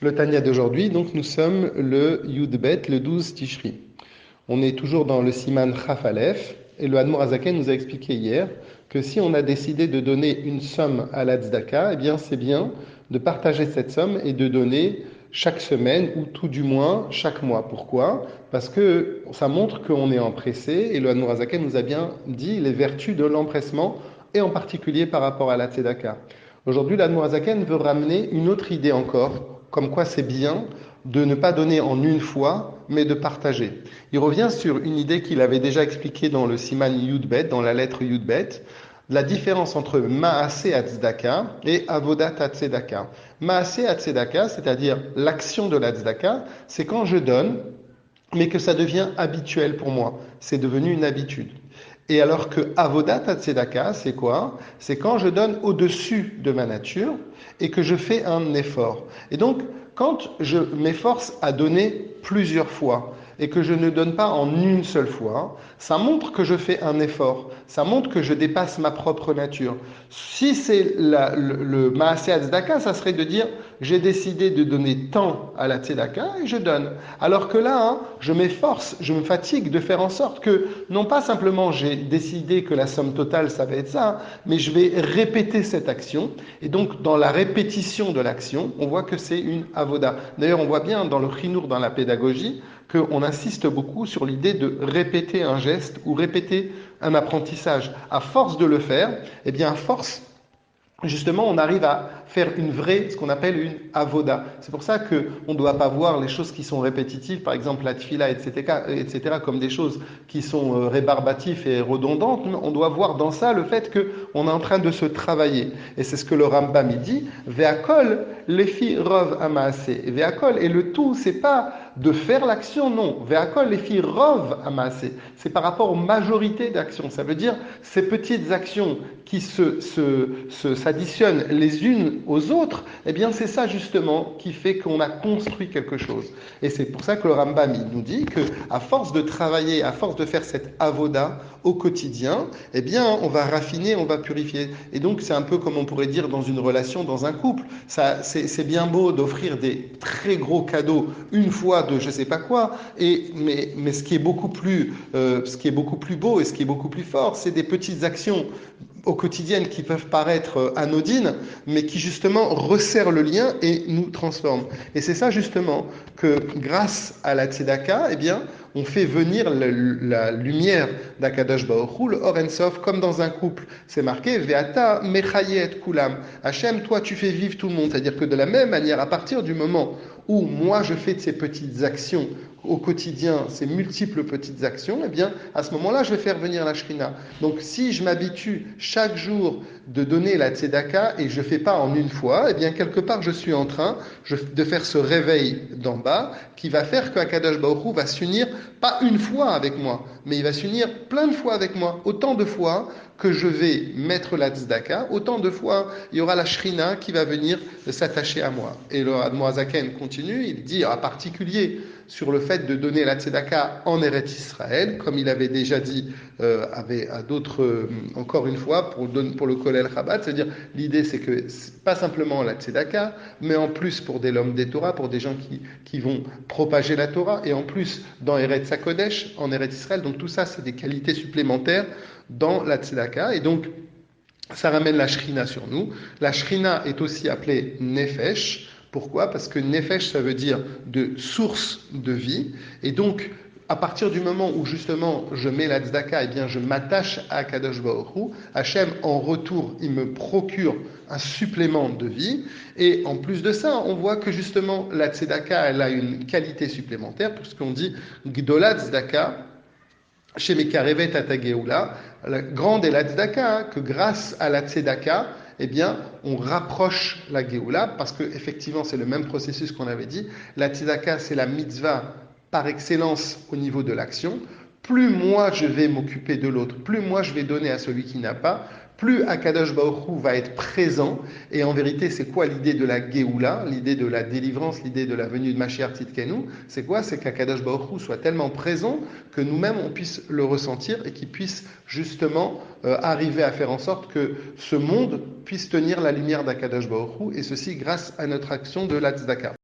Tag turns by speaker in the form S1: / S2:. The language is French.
S1: Le Tanya d'aujourd'hui, donc nous sommes le Yud-Bet, le 12 Tishri. On est toujours dans le Siman Chaf Aleph, et le Admor Azaken nous a expliqué hier que si on a décidé de donner une somme à la tzedaka, eh bien c'est bien de partager cette somme et de donner chaque semaine ou tout du moins chaque mois. Pourquoi? Parce que ça montre qu'on est empressé, et le Admor Azaken nous a bien dit les vertus de l'empressement, et en particulier par rapport à la tzedaka. Aujourd'hui, l'Admor Azaken veut ramener une autre idée encore, comme quoi c'est bien de ne pas donner en une fois, mais de partager. Il revient sur une idée qu'il avait déjà expliquée dans le Siman Yudbet, dans la lettre Yudbet, la différence entre Maaseh Tzedaka et Avodat Tzedaka. Maaseh Tzedaka, c'est-à-dire l'action de la Tzedaka, c'est quand je donne, mais que ça devient habituel pour moi. C'est devenu une habitude. Et alors que Avodat Tzedaka, c'est quoi? C'est quand je donne au-dessus de ma nature et que je fais un effort. Et donc, quand je m'efforce à donner plusieurs fois et que je ne donne pas en une seule fois, ça montre que je fais un effort. Ça montre que je dépasse ma propre nature. Si c'est le Maaseh Tzedaka, ça serait de dire j'ai décidé de donner tant à la Tzedaka et je donne. Alors que là, hein, je m'efforce, je me fatigue de faire en sorte que, non pas simplement j'ai décidé que la somme totale, ça va être ça, mais je vais répéter cette action. Et donc, dans la répétition de l'action, on voit que c'est une avoda. D'ailleurs, on voit bien dans le chinour, dans la pédagogie, qu'on insiste beaucoup sur l'idée de répéter un geste ou répéter un apprentissage. À force de le faire, eh bien, à force, justement, on arrive à faire ce qu'on appelle une avoda. C'est pour ça qu'on ne doit pas voir les choses qui sont répétitives, par exemple la tfila, etc., comme des choses qui sont rébarbatives et redondantes. On doit voir dans ça le fait qu'on est en train de se travailler. Et c'est ce que le Rambam il dit, Ve'akol lefi rov amaase. Ve'akol, et le tout, c'est pas de faire l'action, non. Ve'akol lefi rov amaase. C'est par rapport aux majorités d'actions. Ça veut dire ces petites actions qui s'additionnent les unes aux autres, eh bien c'est ça justement qui fait qu'on a construit quelque chose. Et c'est pour ça que le Rambam il nous dit que à force de travailler, à force de faire cette avoda au quotidien, eh bien on va raffiner, on va purifier. Et donc c'est un peu comme on pourrait dire dans une relation, dans un couple. Ça, c'est bien beau d'offrir des très gros cadeaux une fois de je sais pas quoi, mais ce qui est beaucoup plus beau et ce qui est beaucoup plus fort, c'est des petites actions au quotidien qui peuvent paraître anodines, mais qui justement resserrent le lien et nous transforment. Et c'est ça justement que grâce à la tzedaka, eh bien, on fait venir la lumière d'Akadosh Baruch Hu, le Or En Sof, comme dans un couple. C'est marqué Ve'ata mechayet kulam. Hachem, toi, tu fais vivre tout le monde. C'est-à-dire que de la même manière, à partir du moment où moi je fais de ces petites actions au quotidien, ces multiples petites actions, eh bien, à ce moment-là, je vais faire venir la Shrina. Donc, si je m'habitue chaque jour de donner la tzedaka et je ne fais pas en une fois, eh bien, quelque part, je suis en train de faire ce réveil d'en bas qui va faire qu'Akadosh Baruch Hu va s'unir, pas une fois avec moi, mais il va s'unir plein de fois avec moi. Autant de fois que je vais mettre la tzedaka, autant de fois il y aura la Shrina qui va venir s'attacher à moi. Et le Admoazaken continue, il dit en particulier sur le fait de donner la tzedaka en Eretz Israël, comme il avait déjà dit à d'autres, encore une fois, pour le Kolel Chabad, c'est-à-dire l'idée c'est que c'est pas simplement la tzedaka, mais en plus pour des l'homme des Torah, pour des gens qui vont propager la Torah, et en plus dans Eretz HaKodesh, en Eretz Israël, donc tout ça c'est des qualités supplémentaires dans la tzedaka, et donc ça ramène la Shrina sur nous. La Shrina est aussi appelée Nefesh. Pourquoi? Parce que Nefesh, ça veut dire de source de vie. Et donc, à partir du moment où justement je mets la tzedaka, eh bien je m'attache à Kadosh Baruch Hu. Hachem, en retour, il me procure un supplément de vie. Et en plus de ça, on voit que justement la tzedaka, elle a une qualité supplémentaire, puisqu'on dit Gdola tzedaka, chez Mekarevet Atageoula, la grande est la tzedaka, hein, que grâce à la tzedaka, eh bien, on rapproche la Géoula, parce que effectivement, c'est le même processus qu'on avait dit. La tzedaka, c'est la mitzvah par excellence au niveau de l'action. Plus moi je vais m'occuper de l'autre, plus moi je vais donner à celui qui n'a pas, plus Akadosh Baruch Hu va être présent. Et en vérité, c'est quoi l'idée de la Géoula, l'idée de la délivrance, l'idée de la venue de Mashiach Tzidkenu? C'est quoi? C'est qu'Akadosh Baruch Hu soit tellement présent que nous-mêmes on puisse le ressentir et qu'il puisse justement arriver à faire en sorte que ce monde puisse tenir la lumière d'Akadosh Baruch Hu, et ceci grâce à notre action de la tzedaka.